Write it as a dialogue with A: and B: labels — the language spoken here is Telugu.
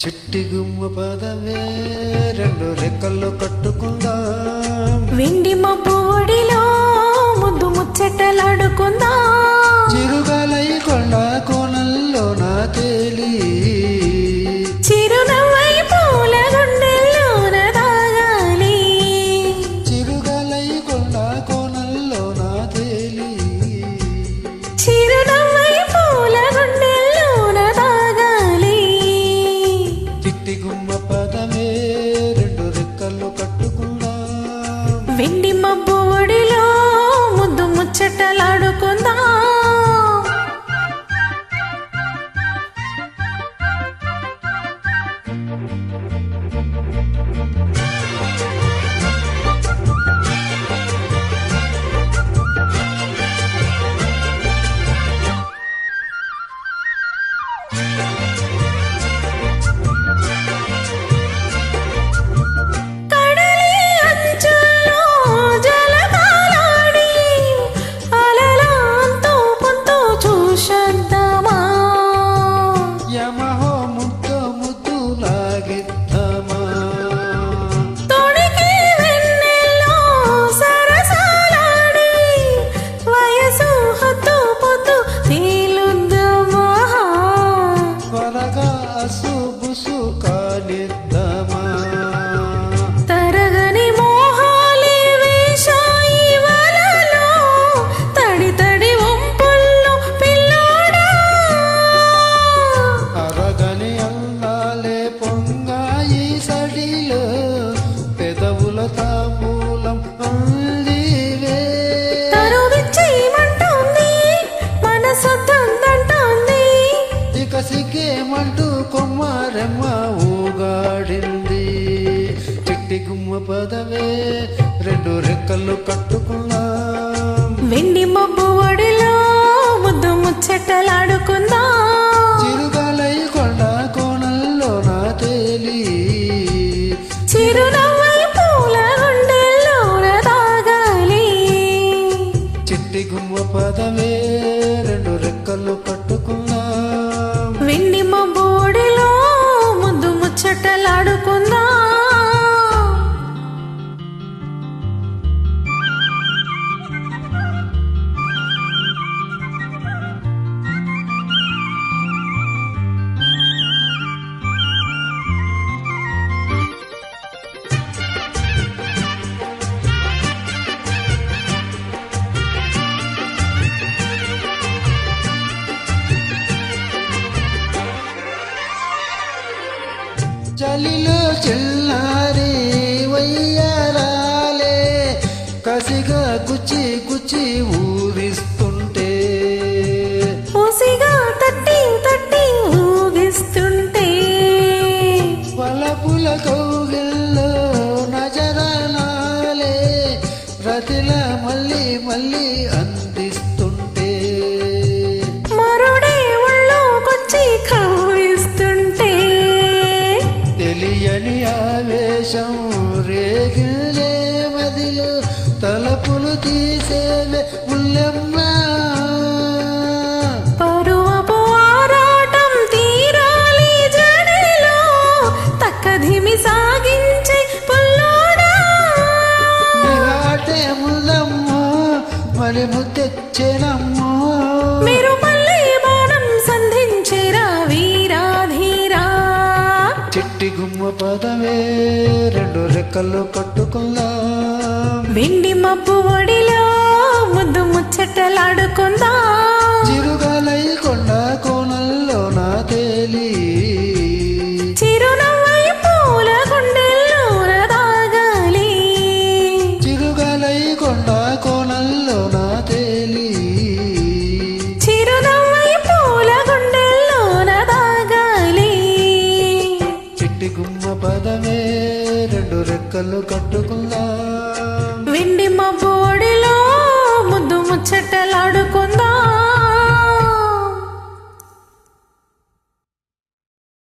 A: చిట్టి గుమ్మ పదవే రెండు రెక్కల్లో కట్టుకుందాం,
B: వెండి మబ్బు ఒడిలో ముద్దు ముచ్చటలాడుకుందాం,
A: చిరుగాలై కొండ కోనల్లో నా తేలి
B: చిరునవ్వై పూల గుండెల్లోన దాగాలి,
A: చిరుగాలై కొండ కోనల్లో నా తేలి
B: చిరునవ్వై పూల గుండెల్లోన దాగాలి.
A: చిట్టి గుమ్మ పదవే రెండు రెక్కల్లో కట్టుకుందాం,
B: వెండి మబ్బు ఒడిలో ముద్దు ముచ్చటలాడుకుందాం. తరగని మోహాలే వేశాయి వలలో, తడి తడి వంపుల్లో పిల్లోడా,
A: అరగని అల్లాలే పొంగాయి సడిలో, పెదవుల తాంబూలం అందివే,
B: తరువిచ్చేయమంటోంది మనసొద్దందంటోంది,
A: ఇక సిగ్గేమంటూ కొమ్మారెమ్మ ఊగాడింది. చిట్టి గుమ్మ పదవే రెండు రెక్కలు కట్టుకున్నాం,
B: వెండి మబ్బు ఒడిలో ముద్దు ముచ్చటలాడుకుందాం,
A: చిరుగాలై కొండ కోణల్లో నా తేలి
B: చిరునవ్వై పూల గుండెల్లోన దాగాలి.
A: చిట్టి గుమ్మ పదవే రెండు రెక్కలు కట్టుకున్నాం,
B: వెండి మబ్బు ఒడిలో ముద్దు ముచ్చటలాడుకుందాం.
A: చలిలో చిల్లారి వయ్యారాలే కసిగా గుచ్చి గుచ్చి ఊరిస్తుంటే,
B: ఊసిగా తట్టి తట్టి ఊగిస్తుంటే,
A: వలపుల కౌగిల్లో నజరనాలే రతిల మళ్ళీ మళ్ళీ అందిస్తుంటే,
B: మరుడే ఒళ్ళోకొచ్చి కౌగిస్తుంటే,
A: తెలియని ఆవేశం రేగిలే మదిలో తలపులు తీసేవే ముల్లెమ్మ,
B: పరువపు ఆరాటం తీరాలి జడిలో, తక్కధిమి సాగించే పుల్లోడా,
A: నిరాటే ముల్లమ్మ మరి ముద్దెచ్చెనమ్మో,
B: మీరు మళ్ళీ బాణం సంధించేరా వీరాధీరా.
A: చిట్టి గుమ్మ పదవే రెండు రెక్కలు కట్టుకుందాం,
B: వెండి మబ్బు ఒడిలో ముద్దు ముచ్చటలాడుకుందాం,
A: చిరుగాలై కొండ కోనల్లో నా తేలి
B: చిరునవ్వై పూల గుండెల్లోన దాగాలి,
A: చిరుగాలై కొండ కోనల్లో నా తేలి
B: చిరునవ్వై పూల గుండెల్లోన దాగాలి.
A: చిట్టి గుమ్మ పదవే రెండు రెక్కలు కట్టుకుందాం.